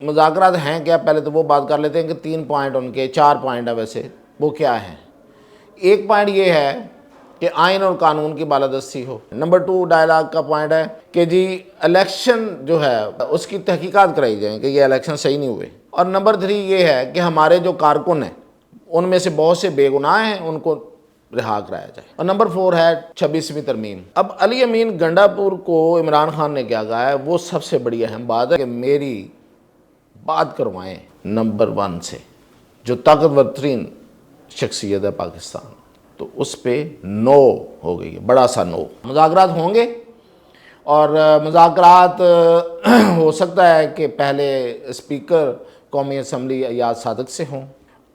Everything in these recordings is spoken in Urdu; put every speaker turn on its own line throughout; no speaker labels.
مذاکرات ہیں کیا، پہلے تو وہ بات کر لیتے ہیں کہ 3 پوائنٹ ان کے 4 پوائنٹ ہے ویسے، وہ کیا ہیں؟ ایک پوائنٹ یہ ہے کہ آئین اور قانون کی بالادستی ہو۔ نمبر 2 ڈائلاگ کا پوائنٹ ہے کہ جی الیکشن جو ہے اس کی تحقیقات کرائی جائیں کہ یہ الیکشن صحیح نہیں ہوئے۔ اور نمبر 3 یہ ہے کہ ہمارے جو کارکن ہیں ان میں سے بہت سے بے گناہ ہیں، ان کو رہا کرایا جائے۔ اور نمبر 4 ہے 26ویں ترمیم۔ اب علی امین گنڈا پور کو عمران خان نے کیا کہا ہے، وہ سب سے بڑی اہم بات ہے کہ میری بات کروائیں نمبر 1 سے، جو طاقتور ترین شخصیت ہے پاکستان، تو اس پہ نو ہو گئی ہے، بڑا سا نو۔ مذاکرات ہوں گے، اور مذاکرات ہو سکتا ہے کہ پہلے اسپیکر قومی اسمبلی ایاز صادق سے ہوں،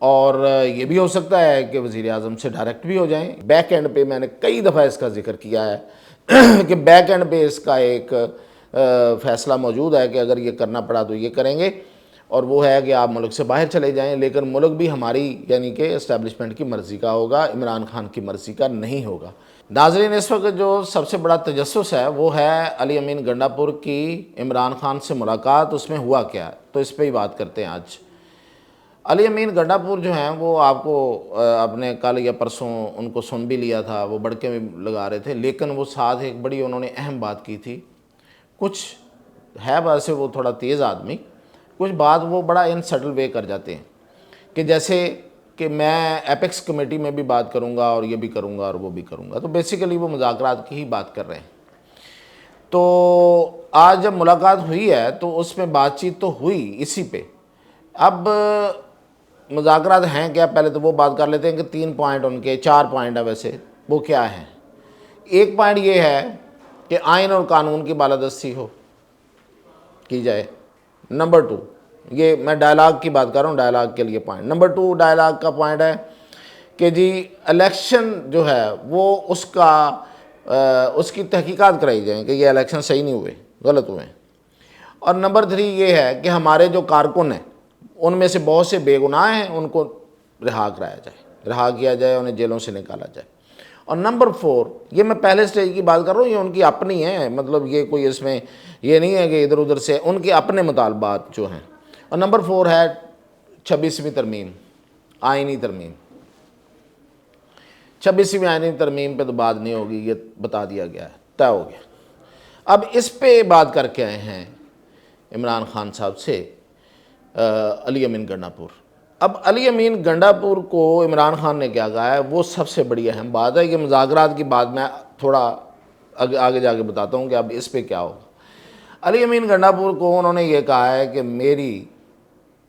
اور یہ بھی ہو سکتا ہے کہ وزیر اعظم سے ڈائریکٹ بھی ہو جائیں۔ بیک اینڈ پہ میں نے کئی دفعہ اس کا ذکر کیا ہے کہ بیک اینڈ پہ اس کا ایک فیصلہ موجود ہے کہ اگر یہ کرنا پڑا تو یہ کریں گے، اور وہ ہے کہ آپ ملک سے باہر چلے جائیں، لیکن ملک بھی ہماری یعنی کہ اسٹیبلشمنٹ کی مرضی کا ہوگا، عمران خان کی مرضی کا نہیں ہوگا۔ ناظرین، اس وقت جو سب سے بڑا تجسس ہے وہ ہے علی امین گنڈا پور کی عمران خان سے ملاقات، اس میں ہوا کیا ہے، تو اس پہ ہی بات کرتے ہیں آج۔ علی امین گنڈا پور جو ہیں وہ آپ کو اپنے کل یا پرسوں ان کو سن بھی لیا تھا، وہ بڑکے میں لگا رہے تھے، لیکن وہ ساتھ ایک بڑی انہوں نے اہم بات کی تھی۔ کچھ ہے ویسے وہ تھوڑا تیز آدمی، کچھ بات وہ بڑا ان سٹل وے کر جاتے ہیں کہ جیسے کہ میں ایپیکس کمیٹی میں بھی بات کروں گا اور یہ بھی کروں گا اور وہ بھی کروں گا، تو بیسیکلی وہ مذاکرات کی ہی بات کر رہے ہیں۔ تو آج جب ملاقات ہوئی ہے تو اس میں بات چیت تو ہوئی اسی پہ۔ اب مذاکرات ہیں کیا، پہلے تو وہ بات کر لیتے ہیں کہ 3 پوائنٹ ان کے 4 پوائنٹ ہے ویسے، وہ کیا ہیں؟ ایک پوائنٹ یہ ہے کہ آئین اور قانون کی بالادستی کی جائے۔ نمبر 2، یہ میں ڈائلاگ کی بات کر رہا ہوں، ڈائلاگ کے لیے پوائنٹ۔ نمبر 2 ڈائلاگ کا پوائنٹ ہے کہ جی الیکشن جو ہے وہ اس کی تحقیقات کرائی جائیں کہ یہ الیکشن صحیح نہیں ہوئے، غلط ہوئے۔ اور نمبر 3 یہ ہے کہ ہمارے جو کارکن ہیں ان میں سے بہت سے بے گناہ ہیں، ان کو رہا کیا جائے، انہیں جیلوں سے نکالا جائے۔ اور نمبر 4، یہ میں پہلے سٹیج کی بات کر رہا ہوں، یہ ان کی اپنی ہے، مطلب یہ کوئی اس میں یہ نہیں ہے کہ ادھر ادھر سے، ان کے اپنے مطالبات جو ہیں۔ اور نمبر 4 ہے 26ویں ترمیم، آئینی ترمیم۔ 26ویں آئینی ترمیم پہ تو بات نہیں ہوگی، یہ بتا دیا گیا ہے، طے ہو گیا۔ اب اس پہ بات کر کے آئے ہیں عمران خان صاحب سے علی امین گنڈا پور۔ اب علی امین گنڈا پور کو عمران خان نے کیا کہا ہے، وہ سب سے بڑی اہم بات ہے۔ یہ مذاکرات کی بات میں تھوڑا آگے جا کے بتاتا ہوں کہ اب اس پہ کیا ہوگا۔ علی امین گنڈا پور کو انہوں نے یہ کہا ہے کہ میری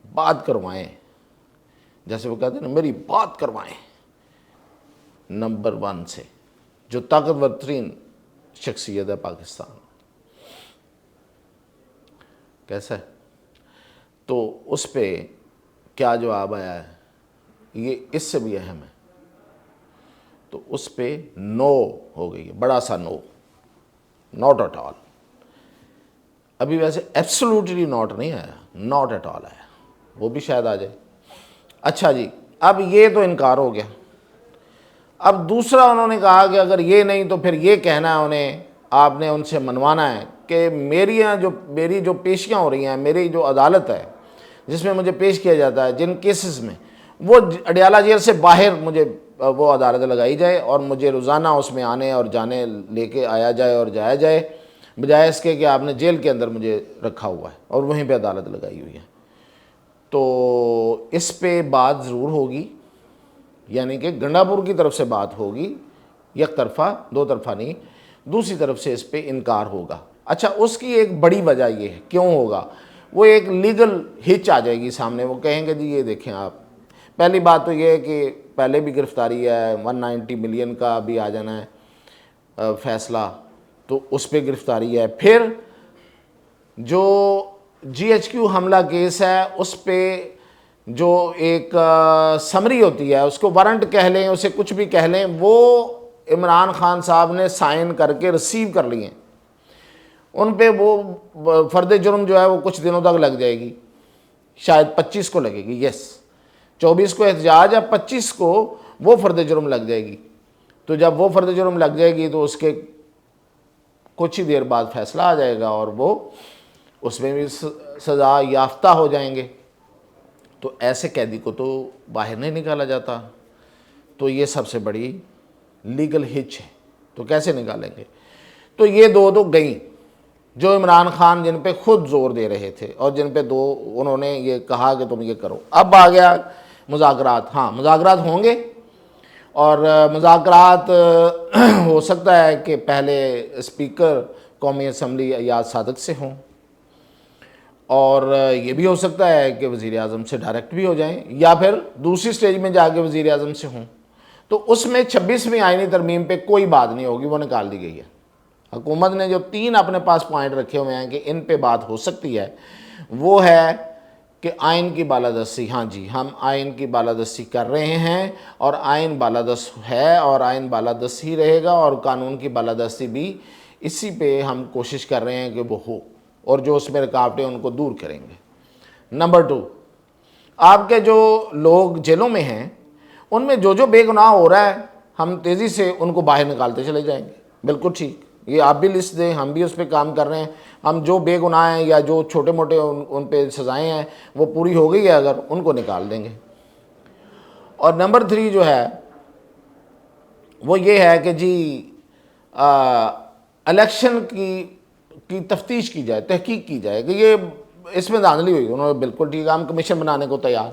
بات کروائیں، جیسے وہ کہتے ہیں نا، میری بات کروائیں نمبر 1 سے، جو طاقتور ترین شخصیت ہے پاکستان۔ کیسا ہے؟ تو اس پہ کیا جواب آیا ہے، یہ اس سے بھی اہم ہے۔ تو اس پہ نو ہو گئی ہے، بڑا سا نو، ناٹ ایٹ آل۔ ابھی ویسے ایبسولوٹلی ناٹ نہیں آیا، ناٹ ایٹ آل آیا، وہ بھی شاید آ جائے۔ اچھا جی، اب یہ تو انکار ہو گیا۔ اب دوسرا انہوں نے کہا کہ اگر یہ نہیں تو پھر یہ کہنا ہے انہیں، آپ نے ان سے منوانا ہے کہ میری جو پیشیاں ہو رہی ہیں، میری جو عدالت ہے جس میں مجھے پیش کیا جاتا ہے جن کیسز میں، وہ اڈیالہ جیل سے باہر مجھے وہ عدالت لگائی جائے، اور مجھے روزانہ اس میں آنے اور جانے لے کے آیا جائے اور جایا جائے، بجائے اس کے کہ آپ نے جیل کے اندر مجھے رکھا ہوا ہے اور وہیں پہ عدالت لگائی ہوئی ہے۔ تو اس پہ بات ضرور ہوگی، یعنی کہ گنڈا پور کی طرف سے بات ہوگی، یک طرفہ، دو طرفہ نہیں، دوسری طرف سے اس پہ انکار ہوگا۔ اچھا، اس کی ایک بڑی وجہ یہ ہے، کیوں ہوگا؟ وہ ایک لیگل ہچ آ جائے گی سامنے، وہ کہیں گے جی یہ دیکھیں آپ، پہلی بات تو یہ ہے کہ پہلے بھی گرفتاری ہے، 190 ملین کا بھی آ جانا ہے فیصلہ، تو اس پہ گرفتاری ہے۔ پھر جو جی ایچ کیو حملہ کیس ہے، اس پہ جو ایک سمری ہوتی ہے، اس کو وارنٹ کہہ لیں، اسے کچھ بھی کہہ لیں، وہ عمران خان صاحب نے سائن کر کے ریسیو کر لیے، ان پہ وہ فرد جرم جو ہے وہ کچھ دنوں تک لگ جائے گی، شاید 25 کو لگے گی، 24 کو احتجاج ہے، 25 کو وہ فرد جرم لگ جائے گی۔ تو جب وہ فرد جرم لگ جائے گی تو اس کے کچھ ہی دیر بعد فیصلہ آ جائے گا، اور وہ اس میں بھی سزا یافتہ ہو جائیں گے تو ایسے قیدی کو تو باہر نہیں نکالا جاتا. تو یہ سب سے بڑی لیگل ہچ ہے. تو کیسے نکالیں گے؟ تو یہ دو تو گئیں جو عمران خان جن پہ خود زور دے رہے تھے اور جن پہ انہوں نے یہ کہا کہ تم یہ کرو. اب آ گیا مذاکرات. ہاں مذاکرات ہوں گے اور مذاکرات ہو سکتا ہے کہ پہلے اسپیکر قومی اسمبلی ایاز صادق سے ہوں اور یہ بھی ہو سکتا ہے کہ وزیر اعظم سے ڈائریکٹ بھی ہو جائیں یا پھر دوسری سٹیج میں جا کے وزیر اعظم سے ہوں. تو اس میں 26ویں آئینی ترمیم پہ کوئی بات نہیں ہوگی, وہ نکال دی گئی ہے. حکومت نے جو 3 اپنے پاس پوائنٹ رکھے ہوئے ہیں کہ ان پہ بات ہو سکتی ہے وہ ہے کہ آئین کی بالادستی. ہاں جی, ہم آئین کی بالادستی کر رہے ہیں اور آئین بالادست ہے اور آئین بالادست ہی رہے گا اور قانون کی بالادستی بھی اسی پہ ہم کوشش کر رہے ہیں کہ وہ ہو اور جو اس میں رکاوٹیں ان کو دور کریں گے. نمبر 2, آپ کے جو لوگ جیلوں میں ہیں ان میں جو بے گناہ ہو رہا ہے ہم تیزی سے ان کو باہر نکالتے چلے جائیں گے. بالکل ٹھیک, یہ آپ بھی لسٹ دیں, ہم بھی اس پہ کام کر رہے ہیں. ہم جو بے گناہ ہیں یا جو چھوٹے موٹے ان پہ سزائیں ہیں وہ پوری ہو گئی ہے اگر, ان کو نکال دیں گے. اور نمبر 3 جو ہے وہ یہ ہے کہ جی الیکشن کی تفتیش کی جائے, تحقیق کی جائے کہ یہ اس میں دھاندلی ہوئی. انہوں نے بالکل ٹھیک, ہم کمیشن بنانے کو تیار.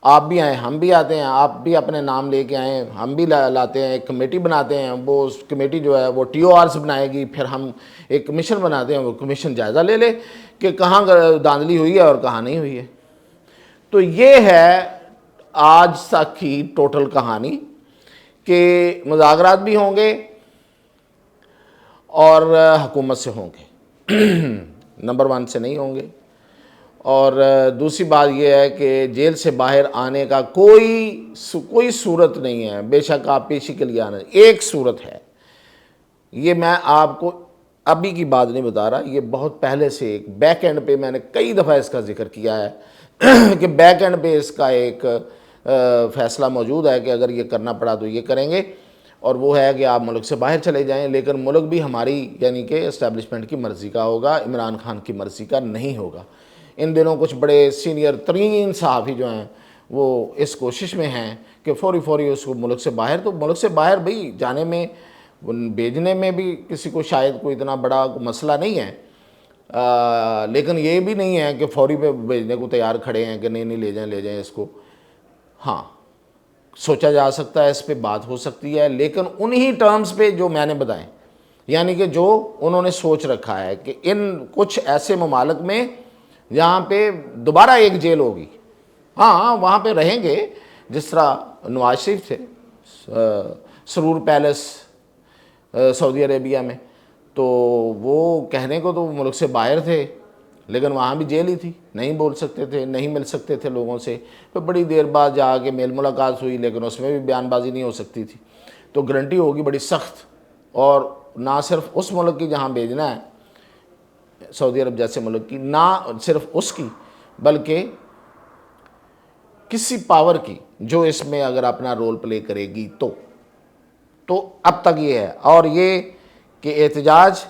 آپ بھی آئیں, ہم بھی آتے ہیں, آپ بھی اپنے نام لے کے آئیں, ہم بھی لاتے ہیں, ایک کمیٹی بناتے ہیں. وہ کمیٹی جو ہے وہ TORs بنائے گی, پھر ہم ایک کمیشن بناتے ہیں, وہ کمیشن جائزہ لے لے کہ کہاں دھاندلی ہوئی ہے اور کہاں نہیں ہوئی ہے. تو یہ ہے آج تک کی ٹوٹل کہانی کہ مذاکرات بھی ہوں گے اور حکومت سے ہوں گے, نمبر 1 سے نہیں ہوں گے. اور دوسری بات یہ ہے کہ جیل سے باہر آنے کا کوئی صورت نہیں ہے. بے شک آپ پیشی کے لیے آنا, ایک صورت ہے, یہ میں آپ کو ابھی کی بات نہیں بتا رہا, یہ بہت پہلے سے ایک بیک اینڈ پہ میں نے کئی دفعہ اس کا ذکر کیا ہے کہ بیک اینڈ پہ اس کا ایک فیصلہ موجود ہے کہ اگر یہ کرنا پڑا تو یہ کریں گے, اور وہ ہے کہ آپ ملک سے باہر چلے جائیں, لیکن ملک بھی ہماری یعنی کہ اسٹیبلشمنٹ کی مرضی کا ہوگا, عمران خان کی مرضی کا نہیں ہوگا. ان دنوں کچھ بڑے سینئر ترین صحافی جو ہیں وہ اس کوشش میں ہیں کہ فوری اس کو ملک سے باہر, تو ملک سے باہر بھئی جانے میں بھیجنے میں بھی کسی کو شاید کوئی اتنا بڑا مسئلہ نہیں ہے, لیکن یہ بھی نہیں ہے کہ فوری پہ بھیجنے کو تیار کھڑے ہیں کہ نہیں لے جائیں اس کو. ہاں سوچا جا سکتا ہے, اس پہ بات ہو سکتی ہے, لیکن انہی ٹرمز پہ جو میں نے بتائیں, یعنی کہ جو انہوں نے سوچ رکھا ہے کہ ان کچھ ایسے ممالک میں جہاں پہ دوبارہ ایک جیل ہوگی, ہاں وہاں پہ رہیں گے, جس طرح نواز شریف تھے سرور پیلس سعودی عربیہ میں, تو وہ کہنے کو تو ملک سے باہر تھے لیکن وہاں بھی جیل ہی تھی, نہیں بول سکتے تھے, نہیں مل سکتے تھے لوگوں سے. پھر بڑی دیر بعد جا کے میل ملاقات ہوئی لیکن اس میں بھی بیان بازی نہیں ہو سکتی تھی. تو گارنٹی ہوگی بڑی سخت, اور نہ صرف اس ملک کی جہاں بھیجنا ہے سعودی عرب جیسے ملک کی, نہ صرف اس کی بلکہ کسی پاور کی جو اس میں اگر اپنا رول پلے کرے گی تو اب تک یہ ہے. اور یہ کہ احتجاج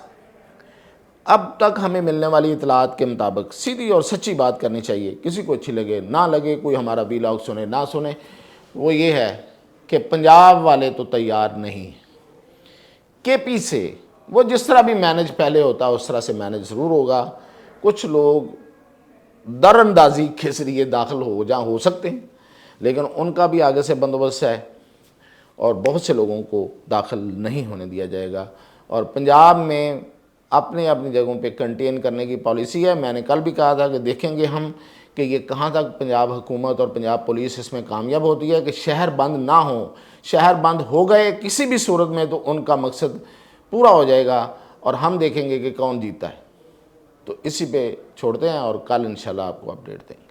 اب تک ہمیں ملنے والی اطلاعات کے مطابق سیدھی اور سچی بات کرنی چاہیے, کسی کو اچھی لگے نہ لگے, کوئی ہمارا ویلاگ سنے نہ سنے, وہ یہ ہے کہ پنجاب والے تو تیار نہیں. KP سے وہ جس طرح بھی مینج پہلے ہوتا اس طرح سے مینج ضرور ہوگا. کچھ لوگ در اندازی کے ذریعے داخل ہو سکتے ہیں, لیکن ان کا بھی آگے سے بندوبست ہے اور بہت سے لوگوں کو داخل نہیں ہونے دیا جائے گا. اور پنجاب میں اپنی جگہوں پہ کنٹین کرنے کی پالیسی ہے. میں نے کل بھی کہا تھا کہ دیکھیں گے ہم کہ یہ کہاں تک پنجاب حکومت اور پنجاب پولیس اس میں کامیاب ہوتی ہے کہ شہر بند نہ ہوں. شہر بند ہو گئے کسی بھی صورت میں تو ان کا مقصد پورا ہو جائے گا اور ہم دیکھیں گے کہ کون جیتا ہے. تو اسی پہ چھوڑتے ہیں اور کل انشاءاللہ آپ کو اپڈیٹ دیں گے.